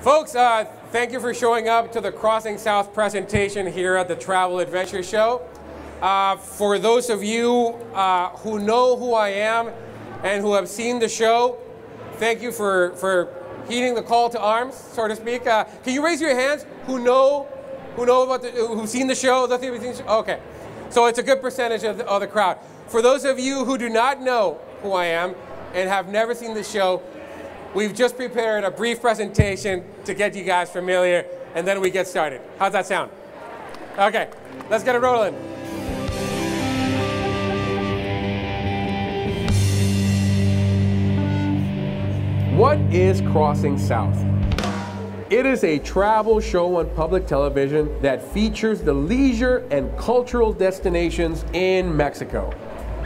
Folks, thank you for showing up to the Crossing South presentation here at the Travel Adventure Show. For those of you who know who I am and who have seen the show, thank you for heeding the call to arms, so to speak. Can you raise your hands who've seen the show? Okay, so it's a good percentage of the crowd. For those of you who do not know who I am and have never seen the show, we've just prepared a brief presentation to get you guys familiar, and then we get started. How's that sound? Okay, let's get it rolling. What is Crossing South? It is a travel show on public television that features the leisure and cultural destinations in Mexico.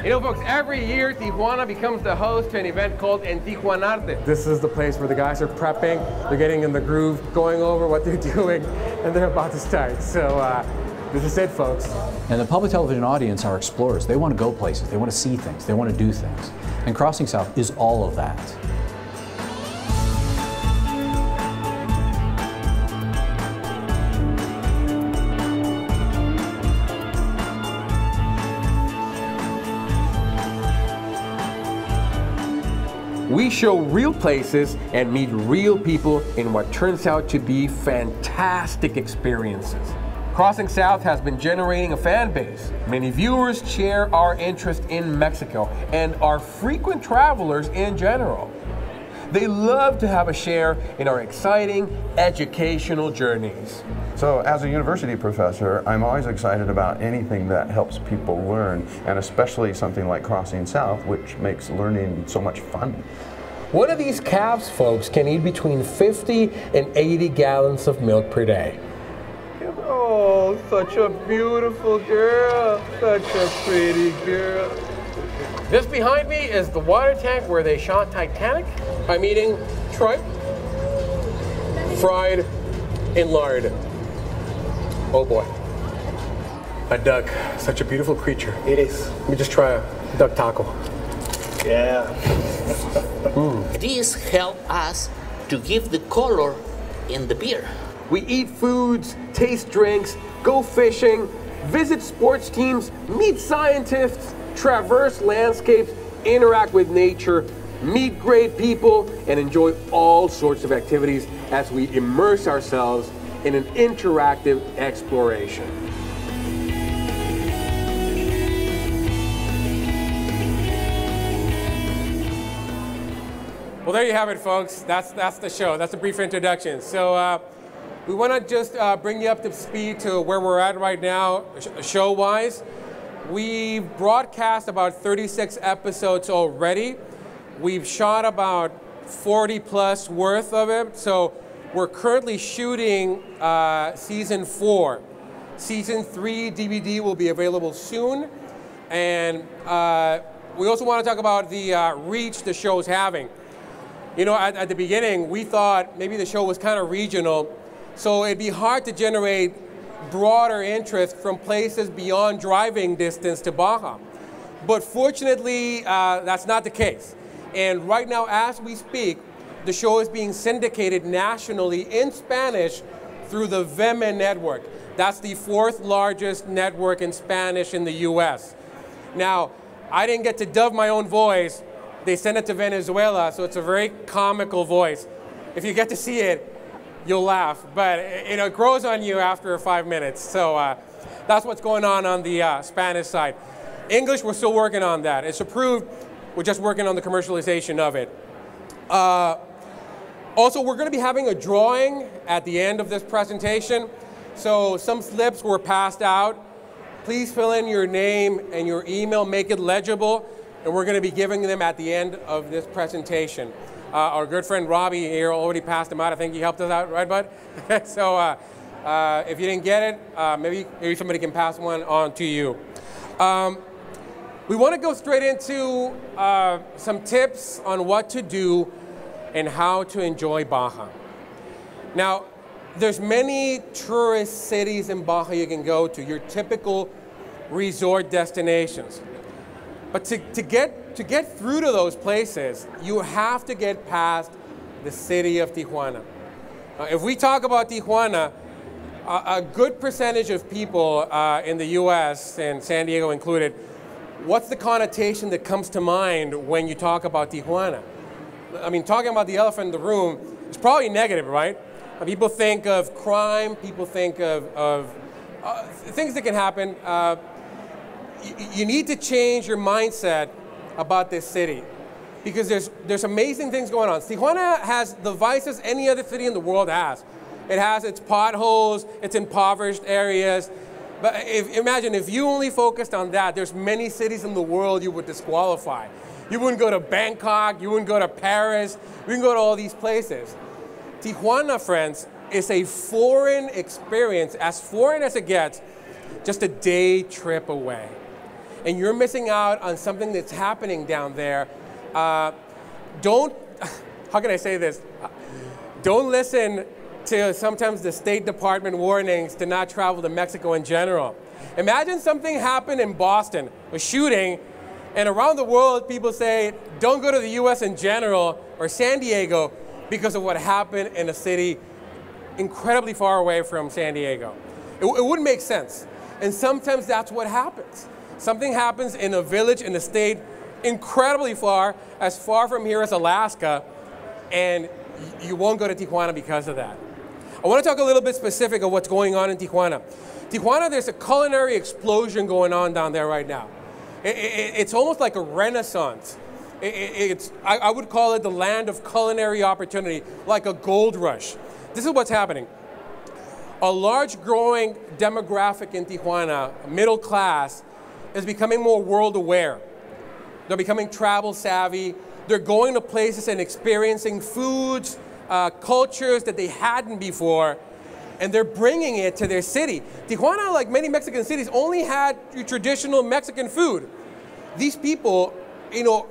You know, folks, every year Tijuana becomes the host to an event called En Tijuanarte. This is the place where the guys are prepping, they're getting in the groove, going over what they're doing, and they're about to start. So this is it, folks. And the public television audience are explorers. They want to go places, they want to see things, they want to do things. And Crossing South is all of that. We show real places and meet real people in what turns out to be fantastic experiences. Crossing South has been generating a fan base. Many viewers share our interest in Mexico and are frequent travelers in general. They love to have a share in our exciting educational journeys. So as a university professor, I'm always excited about anything that helps people learn, and especially something like Crossing South, which makes learning so much fun. One of these calves, folks, can eat between 50 and 80 gallons of milk per day. Oh, such a beautiful girl, such a pretty girl. This behind me is the water tank where they shot Titanic. I'm eating tripe, fried in lard. Oh boy. A duck, such a beautiful creature. It is. Let me just try a duck taco. Yeah. This helps us to give the color in the beer. We eat foods, taste drinks, go fishing, visit sports teams, meet scientists, traverse landscapes, interact with nature, meet great people, and enjoy all sorts of activities as we immerse ourselves in an interactive exploration. Well, there you have it, folks. That's the show. That's a brief introduction. So we want to just bring you up to speed to where we're at right now, show-wise. We've broadcast about 36 episodes already. We've shot about 40 plus worth of it. So we're currently shooting season 4. Season 3 DVD will be available soon. And we also want to talk about the reach the show's having. You know, at the beginning, we thought maybe the show was kind of regional, so it'd be hard to generate broader interest from places beyond driving distance to Baja. But fortunately, that's not the case. And right now, as we speak, the show is being syndicated nationally in Spanish through the VEME network. That's the 4th largest network in Spanish in the US. Now, I didn't get to dub my own voice. They sent it to Venezuela, so it's a very comical voice. If you get to see it, you'll laugh, but it grows on you after 5 minutes. So that's what's going on the Spanish side. English, we're still working on that. It's approved. We're just working on the commercialization of it. Also, we're going to be having a drawing at the end of this presentation. So some slips were passed out. Please fill in your name and your email, make it legible, and we're going to be giving them at the end of this presentation. Our good friend Robbie here already passed them out. I think he helped us out, right, bud? So if you didn't get it, maybe somebody can pass one on to you. We want to go straight into some tips on what to do and how to enjoy Baja. Now, there's many tourist cities in Baja you can go to, your typical resort destinations. But to get through to those places, you have to get past the city of Tijuana. If we talk about Tijuana, a good percentage of people in the U.S., and San Diego included, what's the connotation that comes to mind when you talk about Tijuana? I mean, talking about the elephant in the room is probably negative, right? People think of crime, people think of things that can happen. You need to change your mindset about this city, because there's amazing things going on. Tijuana has the vices any other city in the world has. It has its potholes, its impoverished areas. But imagine if you only focused on that, there's many cities in the world you would disqualify. You wouldn't go to Bangkok, you wouldn't go to Paris, you wouldn't go to all these places. Tijuana, friends, is a foreign experience, as foreign as it gets, just a day trip away. And you're missing out on something that's happening down there. How can I say this? Don't listen to sometimes the State Department warnings to not travel to Mexico in general. Imagine something happened in Boston, a shooting, and around the world people say, don't go to the US in general or San Diego because of what happened in a city incredibly far away from San Diego. It wouldn't make sense. And sometimes that's what happens. Something happens in a village in a state incredibly far, as far from here as Alaska, and you won't go to Tijuana because of that. I want to talk a little bit specific of what's going on in Tijuana. Tijuana, there's a culinary explosion going on down there right now. It's almost like a renaissance. I would call it the land of culinary opportunity, like a gold rush. This is what's happening. A large growing demographic in Tijuana, middle class, is becoming more world aware. They're becoming travel savvy. They're going to places and experiencing foods, cultures that they hadn't before, and they're bringing it to their city. Tijuana, like many Mexican cities, only had traditional Mexican food. These people,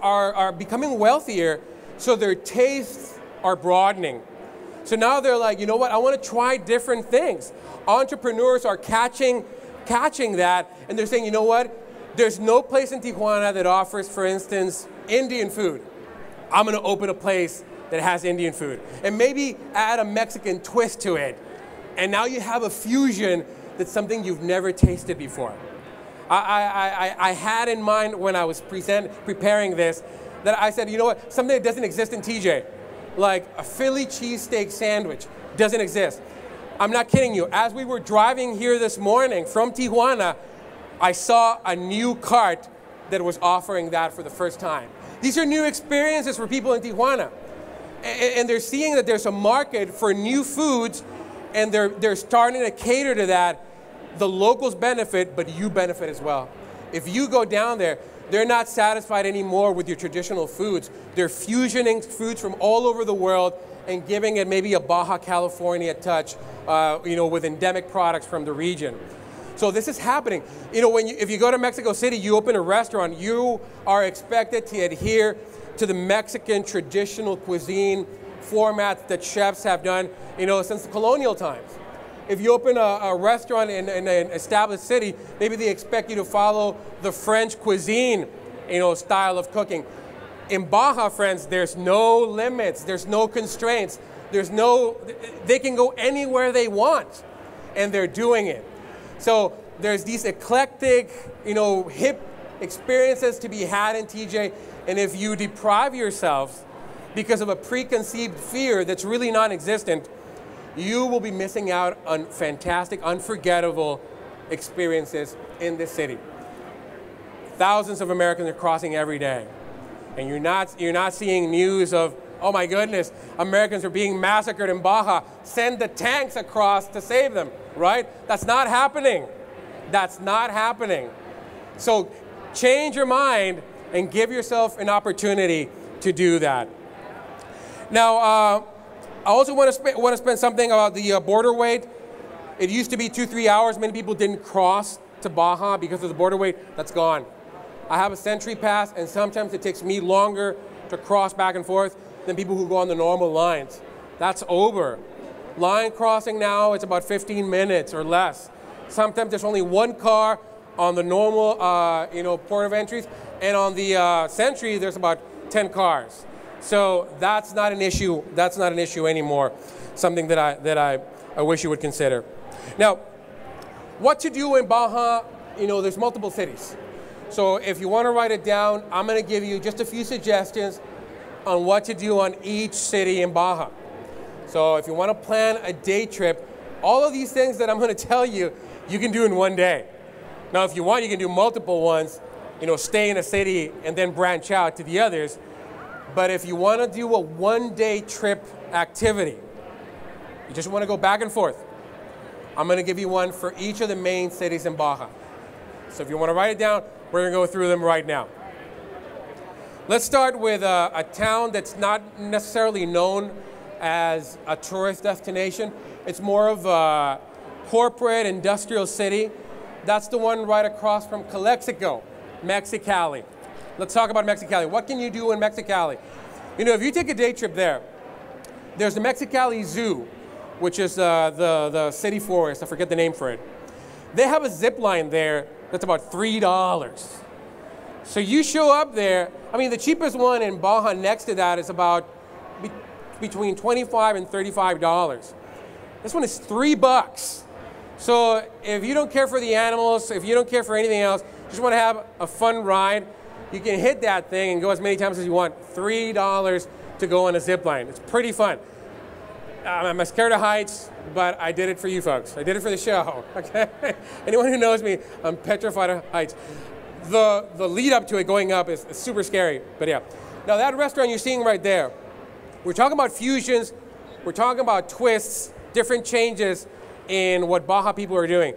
are becoming wealthier, so their tastes are broadening. So now they're like, you know what, I want to try different things. Entrepreneurs are catching that, and they're saying, you know what, there's no place in Tijuana that offers, for instance, Indian food. I'm going to open a place that has Indian food, and maybe add a Mexican twist to it. And now you have a fusion that's something you've never tasted before. I had in mind when I was preparing this that I said, you know what, something that doesn't exist in TJ, like a Philly cheesesteak sandwich, doesn't exist. I'm not kidding you. As we were driving here this morning from Tijuana, I saw a new cart that was offering that for the first time. These are new experiences for people in Tijuana. And they're seeing that there's a market for new foods, and they're starting to cater to that. The locals benefit, but you benefit as well. If you go down there, they're not satisfied anymore with your traditional foods. They're fusioning foods from all over the world and giving it maybe a Baja California touch, with endemic products from the region. So this is happening. If you go to Mexico City, you open a restaurant, you are expected to adhere to the Mexican traditional cuisine formats that chefs have done, since the colonial times. If you open a restaurant in an established city, maybe they expect you to follow the French cuisine, style of cooking. In Baja, friends, there's no limits, there's no constraints, they can go anywhere they want, and they're doing it. So there's these eclectic, hip experiences to be had in TJ, and if you deprive yourself because of a preconceived fear that's really non-existent, you will be missing out on fantastic, unforgettable experiences in this city. Thousands of Americans are crossing every day, and you're not seeing news of, oh my goodness, Americans are being massacred in Baja, send the tanks across to save them, right? That's not happening. That's not happening. So change your mind and give yourself an opportunity to do that. Now, I also want to spend something about the border wait. It used to be 2-3 hours. Many people didn't cross to Baja because of the border wait. That's gone. I have a Sentry Pass, and sometimes it takes me longer to cross back and forth than people who go on the normal lines. That's over. Line crossing now, it's about 15 minutes or less. Sometimes there's only one car on the normal, port of entries, and on the Sentry, there's about 10 cars. So that's not an issue. That's not an issue anymore. something that I wish you would consider. Now, what to do in Baja, there's multiple cities. So if you want to write it down, I'm going to give you just a few suggestions on what to do on each city in Baja. So if you want to plan a day trip, all of these things that I'm going to tell you, you can do in one day. Now, if you want, you can do multiple ones, stay in a city and then branch out to the others. But if you want to do a one-day trip activity, you just want to go back and forth, I'm going to give you one for each of the main cities in Baja. So if you want to write it down, we're going to go through them right now. Let's start with a town that's not necessarily known as a tourist destination. It's more of a corporate industrial city. That's the one right across from Calexico, Mexicali. Let's talk about Mexicali. What can you do in Mexicali? If you take a day trip there, there's the Mexicali Zoo, which is the city forest. I forget the name for it. They have a zip line there that's about $3. So you show up there. I mean, the cheapest one in Baja next to that is about between $25 and $35. This one is $3. So if you don't care for the animals, if you don't care for anything else, just want to have a fun ride, you can hit that thing and go as many times as you want. $3 to go on a zip line. It's pretty fun. I'm scared of heights, but I did it for you folks. I did it for the show, okay? Anyone who knows me, I'm petrified of heights. The lead up to it going up is super scary, but yeah. Now that restaurant you're seeing right there, we're talking about fusions, we're talking about twists, different changes in what Baja people are doing.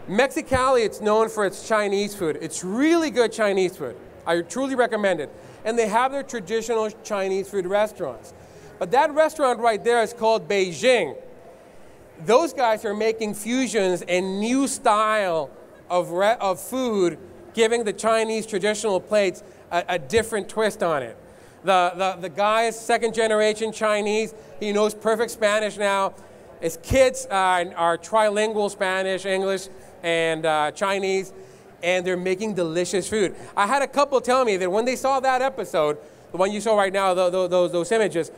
Mexicali, it's known for its Chinese food. It's really good Chinese food. I truly recommend it. And they have their traditional Chinese food restaurants. But that restaurant right there is called Beijing. Those guys are making fusions and new style of food, giving the Chinese traditional plates a different twist on it. The guy is second generation Chinese. He knows perfect Spanish now. His kids are trilingual Spanish, English, and Chinese, and they're making delicious food. I had a couple tell me that when they saw that episode, the one you saw right now, those images,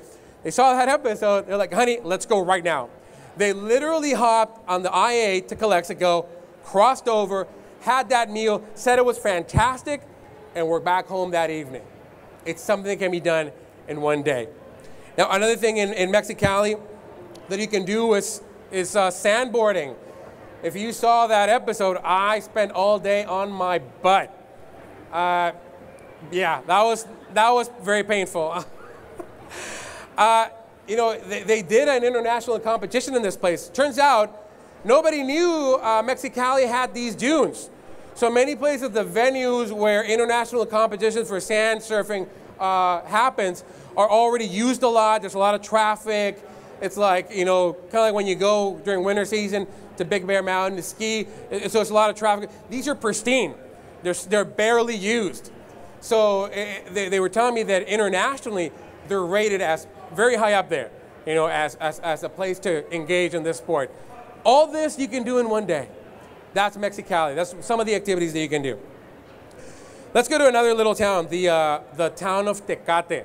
they saw that episode, they're like, honey, let's go right now. They literally hopped on the I-8 to Calexico, crossed over, had that meal, said it was fantastic, and we're back home that evening. It's something that can be done in one day. Now, another thing in Mexicali that you can do is sandboarding. If you saw that episode, I spent all day on my butt. Yeah, that was very painful. They did an international competition in this place. Turns out, nobody knew Mexicali had these dunes. So many places, the venues where international competitions for sand surfing happens are already used a lot. There's a lot of traffic. It's like, kind of like when you go during winter season to Big Bear Mountain to ski. So it's a lot of traffic. These are pristine. They're barely used. So they were telling me that internationally, they're rated as very high up there, as a place to engage in this sport. All this you can do in one day. That's Mexicali. That's some of the activities that you can do. Let's go to another little town, the town of Tecate.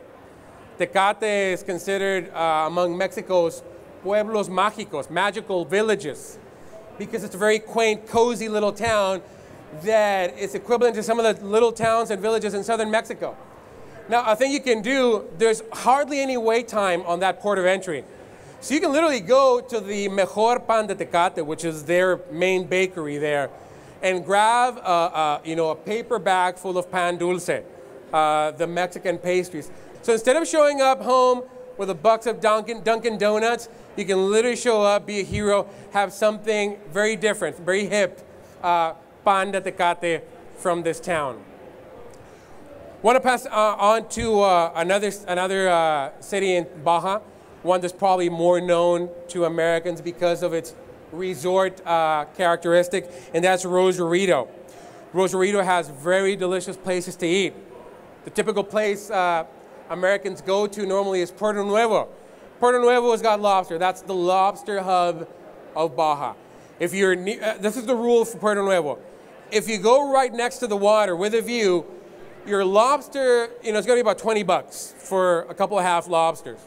Tecate is considered among Mexico's pueblos mágicos, magical villages, because it's a very quaint, cozy little town that is equivalent to some of the little towns and villages in southern Mexico. Now, a thing you can do, there's hardly any wait time on that port of entry. So you can literally go to the Mejor Pan de Tecate, which is their main bakery there, and grab a paper bag full of pan dulce, the Mexican pastries. So instead of showing up home with a box of Dunkin' Donuts, you can literally show up, be a hero, have something very different, very hip, pan de Tecate from this town. Want to pass on to another city in Baja, one that's probably more known to Americans because of its resort characteristic, and that's Rosarito. Rosarito has very delicious places to eat. The typical place Americans go to normally is Puerto Nuevo. Puerto Nuevo has got lobster. That's the lobster hub of Baja. If you're this is the rule for Puerto Nuevo. If you go right next to the water with a view, your lobster, it's going to be about $20 for a couple of half lobsters.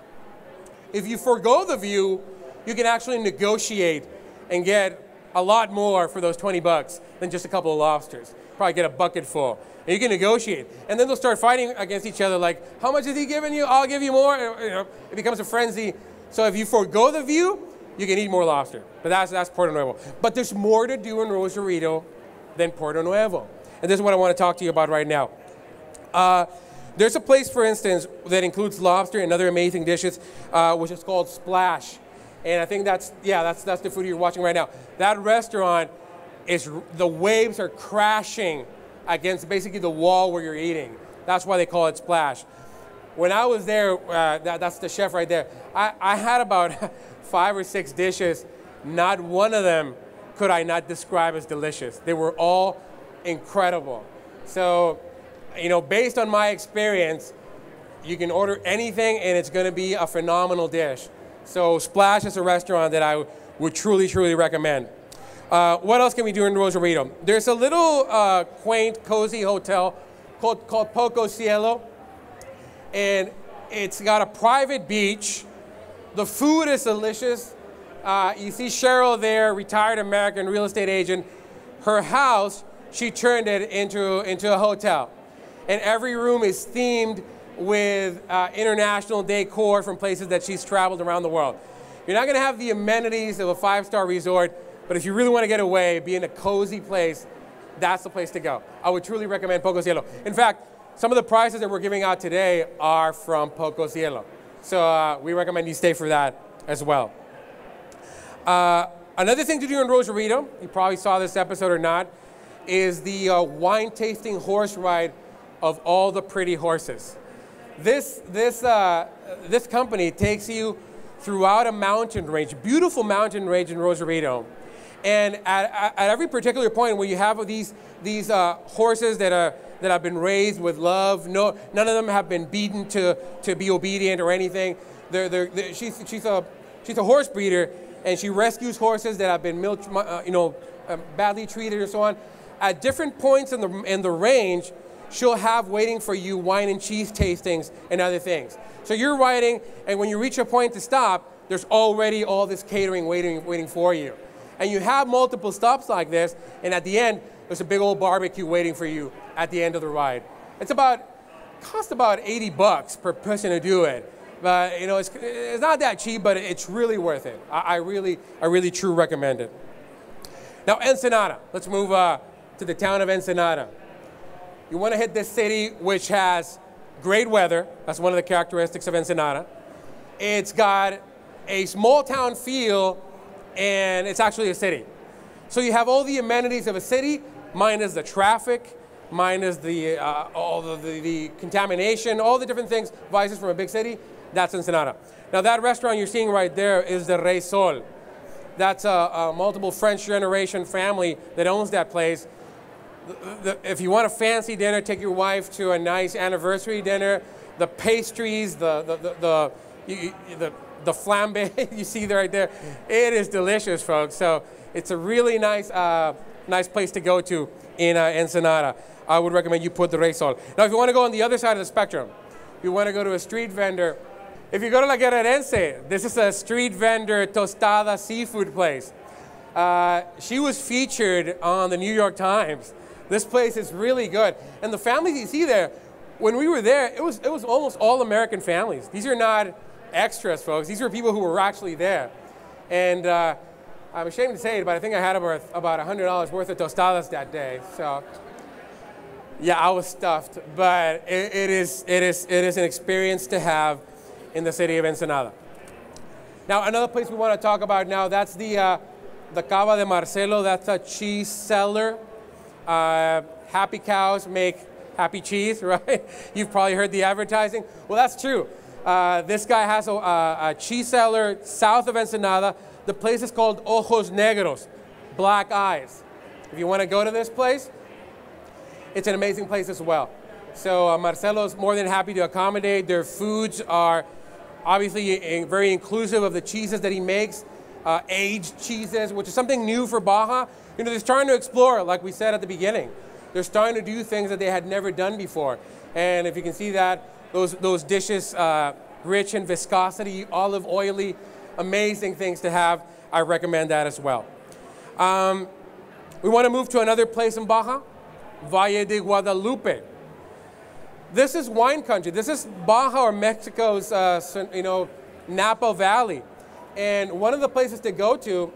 if you forego the view, you can actually negotiate and get a lot more for those 20 bucks than just a couple of lobsters. Probably get a bucket full. And you can negotiate. And then they'll start fighting against each other like, how much is he giving you? I'll give you more. You know, it becomes a frenzy. So if you forego the view, you can eat more lobster. But that's Puerto Nuevo. But there's more to do in Rosarito than Puerto Nuevo. And this is what I want to talk to you about right now. There's a place, for instance, that includes lobster and other amazing dishes, which is called Splash. And I think that's the food you're watching right now. That restaurant the waves are crashing against basically the wall where you're eating. That's why they call it Splash. When I was there, that's the chef right there. I had about 5 or 6 dishes. Not one of them could I not describe as delicious. They were all incredible. So, you know, based on my experience, you can order anything and it's going to be a phenomenal dish. So Splash is a restaurant that I would truly, truly recommend. What else can we do in Rosarito? There's a little quaint, cozy hotel called Poco Cielo, and it's got a private beach. The food is delicious. You see Cheryl there, retired American real estate agent. Her house, she turned it into a hotel. And every room is themed with international decor from places that she's traveled around the world. You're not gonna have the amenities of a 5-star resort, but if you really wanna get away, be in a cozy place, that's the place to go. I would truly recommend Poco Cielo. In fact, some of the prizes that we're giving out today are from Poco Cielo. So we recommend you stay for that as well. Another thing to do in Rosarito, you probably saw this episode or not, is the wine tasting horse ride of all the pretty horses. This company takes you throughout a mountain range, beautiful mountain range in Rosarito. And at every particular point where you have these horses that have been raised with love, none of them have been beaten to be obedient or anything. She's a horse breeder, and she rescues horses that have been badly treated and so on. At different points in the range, she'll have waiting for you wine and cheese tastings and other things. So you're riding, and when you reach a point to stop, there's already all this catering waiting for you. And you have multiple stops like this, and at the end, there's a big old barbecue waiting for you at the end of the ride. Costs about 80 bucks per person to do it. But you know, it's not that cheap, but it's really worth it. I really truly recommend it. Now, Ensenada. Let's move to the town of Ensenada. You want to hit this city, which has great weather. That's one of the characteristics of Ensenada. It's got a small town feel, and it's actually a city. So you have all the amenities of a city, minus the traffic, minus all the contamination, all the different things, vices from a big city. That's Ensenada. Now that restaurant you're seeing right there is the Rey Sol. That's a multiple French generation family that owns that place. If you want a fancy dinner, take your wife to a nice anniversary dinner. The pastries, the flambe you see right there, it is delicious, folks. So it's a really nice place to go to in Ensenada. I would recommend you put the Rey Sol. Now, if you want to go on the other side of the spectrum, you want to go to a street vendor. If you go to La Guerrerense, this is a street vendor tostada seafood place. She was featured on the New York Times. This place is really good. And the families you see there, when we were there, it was almost all American families. These are not extras, folks. These are people who were actually there. And I'm ashamed to say it, but I think I had about $100 worth of tostadas that day. So yeah, I was stuffed. But it is an experience to have in the city of Ensenada. Now, another place we want to talk about now, that's the Cava de Marcelo. That's a cheese cellar. Happy cows make happy cheese, right? You've probably heard the advertising. Well, that's true. This guy has a cheese cellar south of Ensenada. The place is called Ojos Negros, Black Eyes. If you want to go to this place, it's an amazing place as well. So Marcelo's more than happy to accommodate. Their foods are obviously very inclusive of the cheeses that he makes, aged cheeses, which is something new for Baja. You know, they're starting to explore, like we said at the beginning. They're starting to do things that they had never done before. And if you can see that, those dishes rich in viscosity, olive oily, amazing things to have. I recommend that as well. We want to move to another place in Baja, Valle de Guadalupe. This is wine country. This is Baja, or Mexico's, Napa Valley. And one of the places to go to,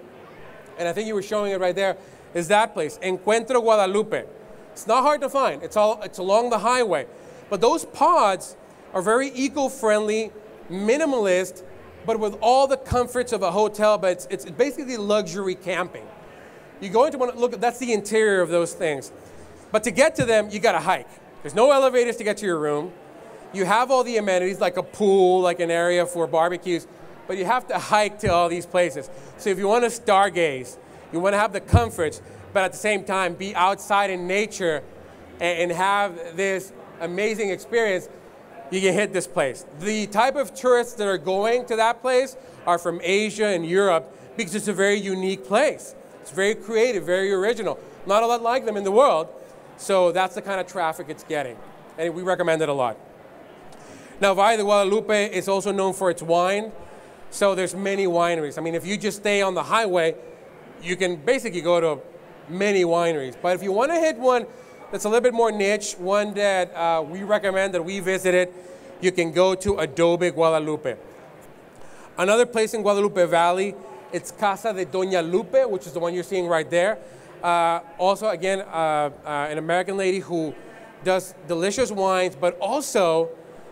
and I think you were showing it right there, is that place, Encuentro Guadalupe. It's not hard to find. It's along the highway. But those pods are very eco-friendly, minimalist, but with all the comforts of a hotel, but it's basically luxury camping. You go into one, look, that's the interior of those things. But to get to them, you gotta hike. There's no elevators to get to your room. You have all the amenities, like a pool, like an area for barbecues, but you have to hike to all these places. So if you want to stargaze, you want to have the comforts, but at the same time be outside in nature and have this amazing experience, you can hit this place. The type of tourists that are going to that place are from Asia and Europe because it's a very unique place. It's very creative, very original. Not a lot like them in the world, so that's the kind of traffic it's getting. And we recommend it a lot. Now, Valle de Guadalupe is also known for its wine, so there's many wineries. I mean, if you just stay on the highway, you can basically go to many wineries. But if you want to hit one that's a little bit more niche, one that we recommend, that we visited, you can go to Adobe Guadalupe. Another place in Guadalupe Valley, it's Casa de Doña Lupe, which is the one you're seeing right there. Also, again, an American lady who does delicious wines, but also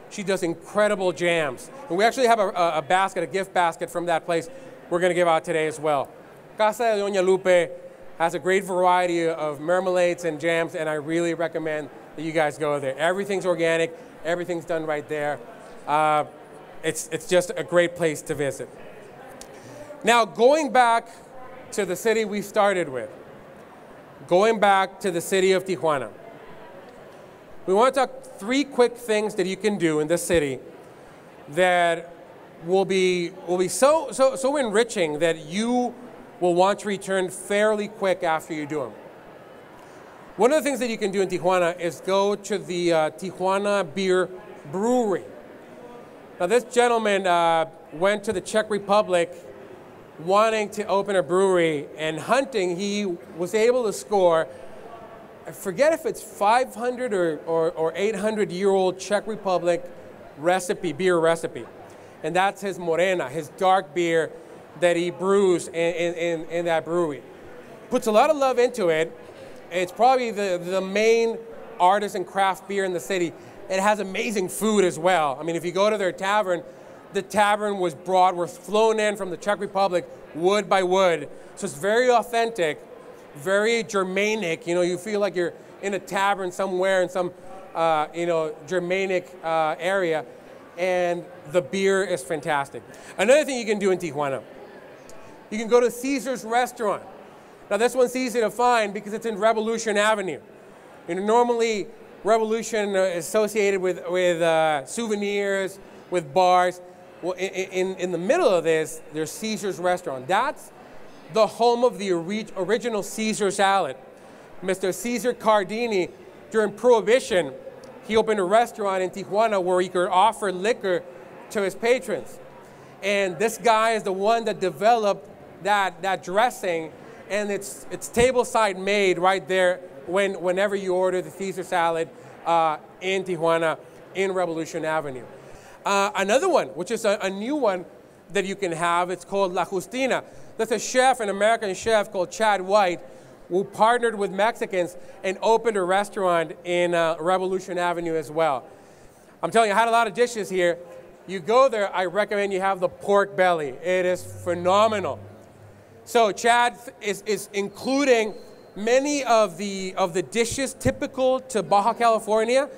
she does incredible jams. And we actually have a basket, a gift basket from that place we're going to give out today as well. Casa de Doña Lupe has a great variety of marmalades and jams, and I really recommend that you guys go there. Everything's organic, everything's done right there. It's just a great place to visit. Now, going back to the city we started with, going back to the city of Tijuana, we want to talk 3 quick things that you can do in this city that will be so enriching that you will want to return fairly quick after you do them. One of the things that you can do in Tijuana is go to the Tijuana Beer Brewery. Now, this gentleman went to the Czech Republic wanting to open a brewery, and hunting, he was able to score, I forget if it's 500 or 800-year-old Czech Republic recipe, beer recipe. And that's his Morena, his dark beer that he brews in that brewery. Puts a lot of love into it. It's probably the main artisan craft beer in the city. It has amazing food as well. I mean, if you go to their tavern, the tavern was flown in from the Czech Republic, wood by wood. So it's very authentic, very Germanic. You know, you feel like you're in a tavern somewhere in some, Germanic area. And the beer is fantastic. Another thing you can do in Tijuana, you can go to Caesar's Restaurant. Now, this one's easy to find because it's in Revolution Avenue. You know, normally, Revolution is associated with souvenirs, with bars. Well, in the middle of this, there's Caesar's Restaurant. That's the home of the original Caesar salad. Mr. Caesar Cardini, during Prohibition, he opened a restaurant in Tijuana where he could offer liquor to his patrons. And this guy is the one that developed that dressing, and it's tableside made right there whenever you order the Caesar salad in Tijuana, in Revolution Avenue. Another one, which is a new one that you can have, it's called La Justina. That's a chef, an American chef called Chad White, who partnered with Mexicans and opened a restaurant in Revolution Avenue as well. I'm telling you, I had a lot of dishes here. You go there, I recommend you have the pork belly. It is phenomenal. So Chad is including many of the dishes typical to Baja California,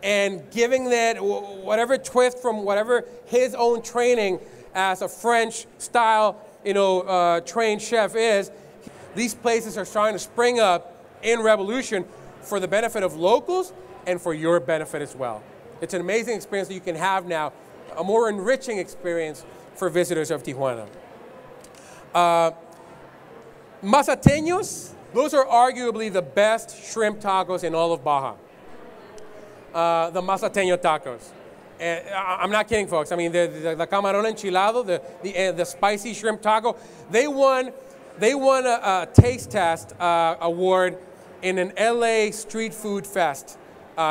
and giving that whatever twist from whatever his own training as a French-style, trained chef is. These places are starting to spring up in Revolution for the benefit of locals and for your benefit as well. It's an amazing experience that you can have now, a more enriching experience for visitors of Tijuana. Mazateños, those are arguably the best shrimp tacos in all of Baja. The Mazateño tacos. I'm not kidding, folks. I mean, the camarón enchilado, the spicy shrimp taco, they won a taste test award in an LA street food fest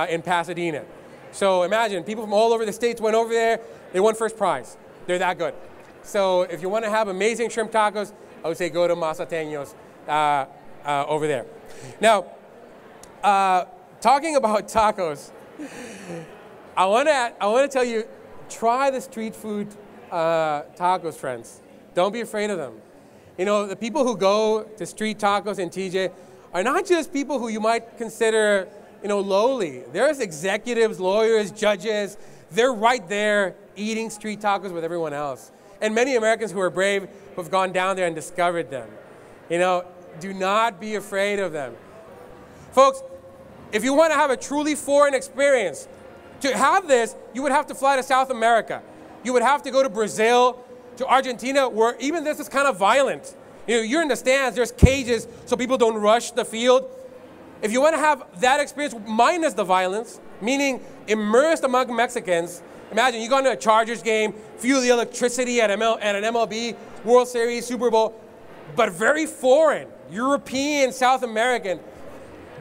in Pasadena. So imagine, people from all over the states went over there. They won first prize. They're that good. So if you want to have amazing shrimp tacos, I would say go to Mazateños over there. Now, talking about tacos, I want to tell you, try the street food tacos, friends. Don't be afraid of them. You know, the people who go to street tacos in TJ are not just people who you might consider, you know, lowly. There's executives, lawyers, judges. They're right there eating street tacos with everyone else. And many Americans who are brave who have gone down there and discovered them. You know, do not be afraid of them. Folks, if you want to have a truly foreign experience, to have this, you would have to fly to South America. You would have to go to Brazil, to Argentina, where even this is kind of violent. You know, you're in the stands, there's cages so people don't rush the field. If you want to have that experience minus the violence, meaning immersed among Mexicans, imagine you go to a Chargers game, feel the electricity at an MLB, World Series, Super Bowl, but very foreign, European, South American.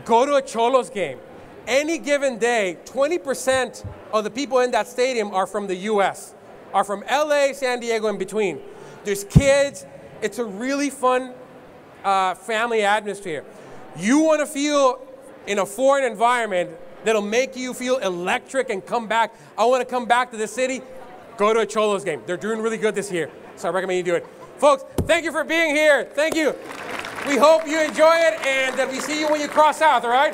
Go to a Xolos game. Any given day, 20% of the people in that stadium are from the US, are from LA, San Diego, in between. There's kids. It's a really fun family atmosphere. You want to feel in a foreign environment that'll make you feel electric and come back. I want to come back to the city. Go to a Xolos game. They're doing really good this year, so I recommend you do it. Folks, thank you for being here. Thank you. We hope you enjoy it, and we see you when you cross south, all right?